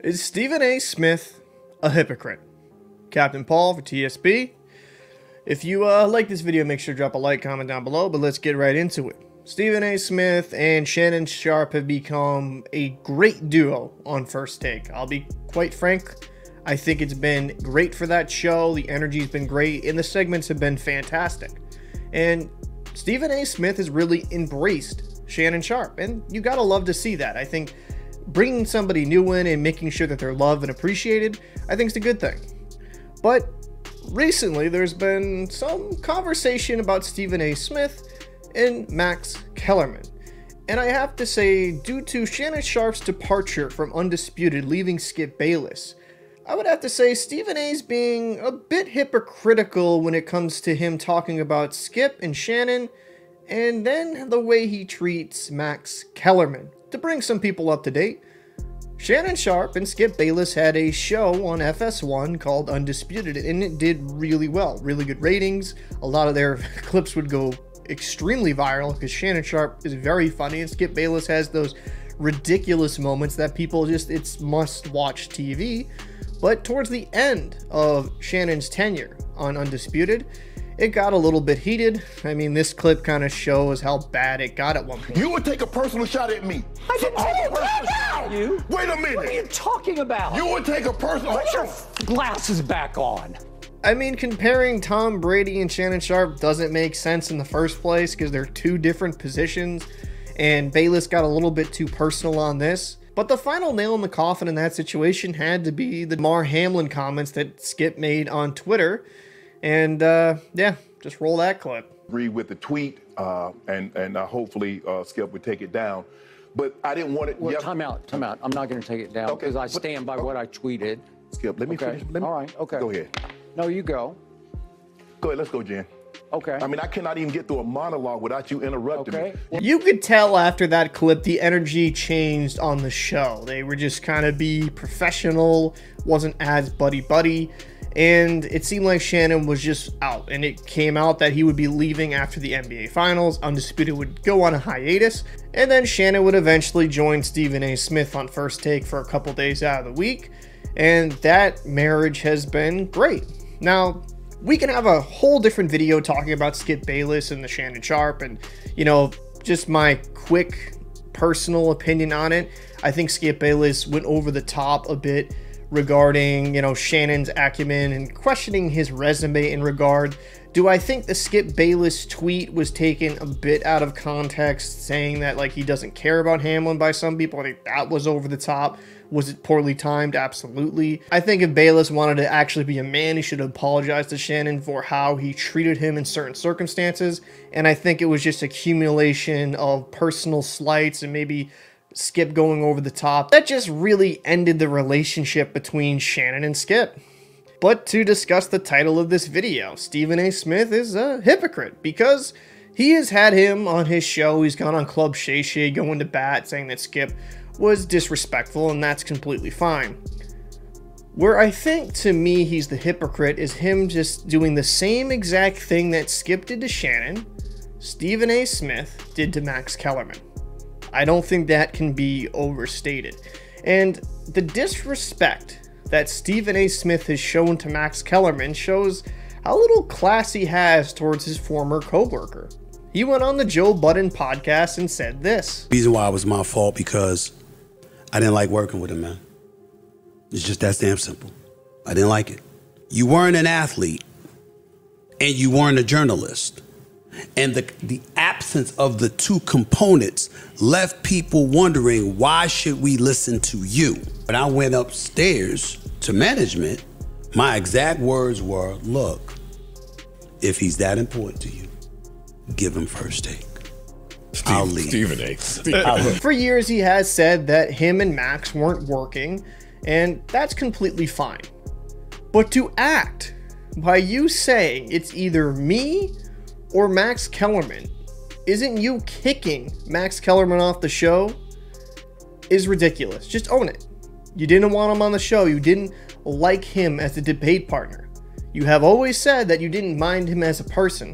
Is Stephen A. Smith a hypocrite? Captain Paul for TSB. If you like this video, make sure to drop a like, comment down below, but let's get right into it. Stephen A. Smith and Shannon Sharpe have become a great duo on First Take. I'll be quite frank, I think it's been great for that show. The energy's been great, and the segments have been fantastic. And Stephen A. Smith has really embraced Shannon Sharpe, and you gotta love to see that. I think bringing somebody new in and making sure that they're loved and appreciated, I think is a good thing. But recently, there's been some conversation about Stephen A. Smith and Max Kellerman. And I have to say, due to Shannon Sharpe's departure from Undisputed, leaving Skip Bayless, I would have to say Stephen A's being a bit hypocritical when it comes to him talking about Skip and Shannon, and then the way he treats Max Kellerman. To bring some people up to date, Shannon Sharpe and Skip Bayless had a show on FS1 called Undisputed, and it did really well. Really good ratings. A lot of their clips would go extremely viral because Shannon Sharpe is very funny, and Skip Bayless has those ridiculous moments that people just, it's must-watch TV. But towards the end of Shannon's tenure on Undisputed, it got a little bit heated. I mean, this clip kind of shows how bad it got at one point. You would take a personal shot at me. I didn't take a personal shot at you. Wait a minute. What are you talking about? You would take a personal Put your glasses back on. I mean, comparing Tom Brady and Shannon Sharpe doesn't make sense in the first place because they're two different positions, and Bayless got a little bit too personal on this. But the final nail in the coffin in that situation had to be the Mar Hamlin comments that Skip made on Twitter. And yeah, just roll that clip. Agree with the tweet, and hopefully Skip would take it down. But I didn't want it. Well, time out. I'm not going to take it down because I stand by what I tweeted. Skip, let me finish. All right, okay. Go ahead. No, you go. Go ahead, let's go, Jen. Okay. I mean, I cannot even get through a monologue without you interrupting me. You could tell after that clip, the energy changed on the show. They were just kind of be professional, wasn't as buddy-buddy, and it seemed like Shannon was just out. And it came out that he would be leaving after the NBA Finals, Undisputed would go on a hiatus, and then Shannon would eventually join Stephen A. Smith on First Take for a couple days out of the week, and that marriage has been great. Now, we can have a whole different video talking about Skip Bayless and the Shannon Sharpe and, you know, just my quick personal opinion on it. I think Skip Bayless went over the top a bit regarding, you know, Shannon's acumen and questioning his resume in regard. Do I think the Skip Bayless tweet was taken a bit out of context, saying that, like, he doesn't care about Hamlin by some people? I think that was over the top. Was it poorly timed? Absolutely. I think if Bayless wanted to actually be a man, he should have apologized to Shannon for how he treated him in certain circumstances. And I think it was just accumulation of personal slights and maybe Skip going over the top. That just really ended the relationship between Shannon and Skip. But to discuss the title of this video, Stephen A. Smith is a hypocrite because he has had him on his show. He's gone on Club Shay Shay going to bat saying that Skip was disrespectful, and that's completely fine. Where I think, to me, he's the hypocrite is him just doing the same exact thing that Skip did to Shannon, Stephen A. Smith did to Max Kellerman. I don't think that can be overstated. And the disrespect that Stephen A. Smith has shown to Max Kellerman shows how little class he has towards his former co-worker. He went on the Joe Budden podcast and said this. The reason why it was my fault because I didn't like working with him, man. It's just that damn simple. I didn't like it. You weren't an athlete and you weren't a journalist. And the absence of the two components left people wondering, why should we listen to you? But I went upstairs to management. My exact words were, look, if he's that important to you, give him First Take. I'll leave. Stephen A. For years, he has said that him and Max weren't working, and that's completely fine. But to act by you saying it's either me or Max Kellerman, isn't you kicking Max Kellerman off the show, is ridiculous. Just own it. You didn't want him on the show. You didn't like him as a debate partner. You have always said that you didn't mind him as a person.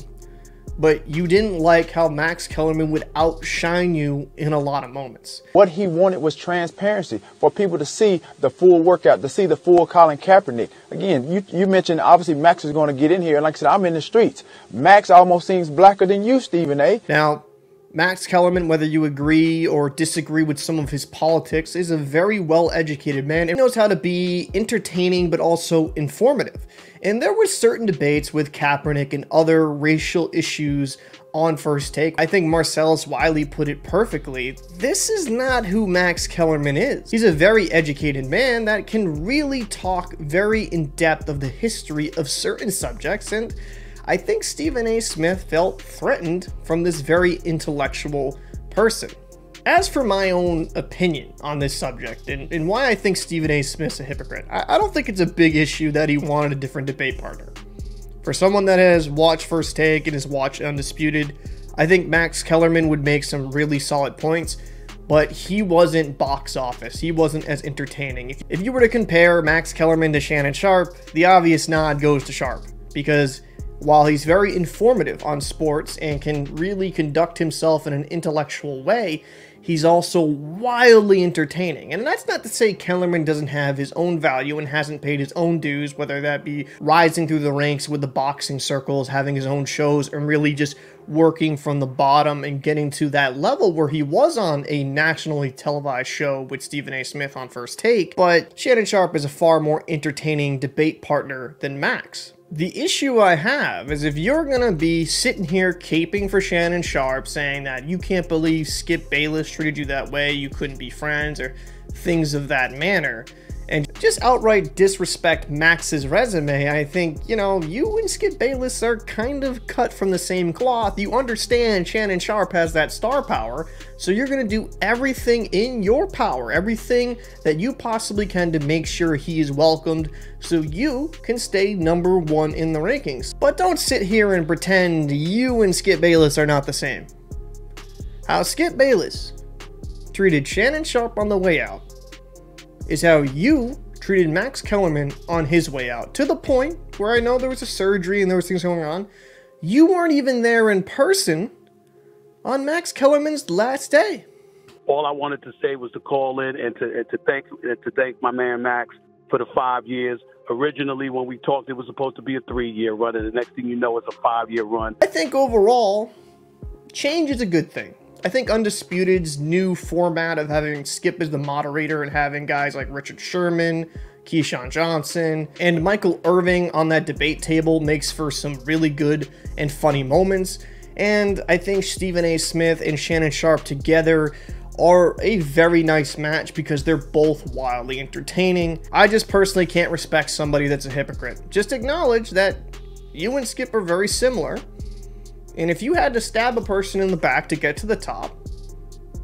but you didn't like how Max Kellerman would outshine you in a lot of moments. What he wanted was transparency, for people to see the full workout, to see the full Colin Kaepernick. Again, you mentioned obviously Max is going to get in here, and like I said, I'm in the streets. Max almost seems blacker than you, Stephen A. Now, Max Kellerman, whether you agree or disagree with some of his politics, is a very well-educated man and knows how to be entertaining but also informative. And there were certain debates with Kaepernick and other racial issues on First Take. I think Marcellus Wiley put it perfectly. This is not who Max Kellerman is. He's a very educated man that can really talk very in-depth of the history of certain subjects, and I think Stephen A. Smith felt threatened from this very intellectual person. As for my own opinion on this subject and why I think Stephen A. Smith's a hypocrite, I don't think it's a big issue that he wanted a different debate partner. For someone that has watched First Take and has watched Undisputed, I think Max Kellerman would make some really solid points, but he wasn't box office. He wasn't as entertaining. If you were to compare Max Kellerman to Shannon Sharpe, the obvious nod goes to Sharpe, because while he's very informative on sports and can really conduct himself in an intellectual way, he's also wildly entertaining. And that's not to say Kellerman doesn't have his own value and hasn't paid his own dues, whether that be rising through the ranks with the boxing circles, having his own shows, and really just working from the bottom and getting to that level where he was on a nationally televised show with Stephen A. Smith on First Take. But Shannon Sharpe is a far more entertaining debate partner than Max. The issue I have is if you're going to be sitting here caping for Shannon Sharpe, saying that you can't believe Skip Bayless treated you that way, you couldn't be friends, or things of that manner, and just outright disrespect Max's resume, I think, you and Skip Bayless are kind of cut from the same cloth. You understand Shannon Sharpe has that star power, so you're going to do everything in your power, everything that you possibly can to make sure he is welcomed so you can stay #1 in the rankings. But don't sit here and pretend you and Skip Bayless are not the same. How Skip Bayless treated Shannon Sharpe on the way out is how you treated Max Kellerman on his way out, to the point where I know there was a surgery and there was things going on. You weren't even there in person on Max Kellerman's last day. All I wanted to say was to call in and to thank my man Max for the 5 years. Originally, when we talked, it was supposed to be a 3-year run, and the next thing you know, it's a 5-year run. I think overall, change is a good thing. I think Undisputed's new format of having Skip as the moderator and having guys like Richard Sherman, Keyshawn Johnson, and Michael Irving on that debate table makes for some really good and funny moments. And I think Stephen A. Smith and Shannon Sharpe together are a very nice match because they're both wildly entertaining. I just personally can't respect somebody that's a hypocrite. Just acknowledge that you and Skip are very similar. And if you had to stab a person in the back to get to the top,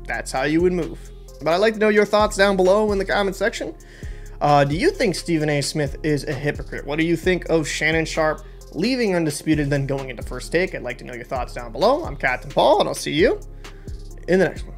that's how you would move. But I'd like to know your thoughts down below in the comment section. Do you think Stephen A. Smith is a hypocrite? What do you think of Shannon Sharpe leaving Undisputed, then going into First Take? I'd like to know your thoughts down below. I'm Captain Paul, and I'll see you in the next one.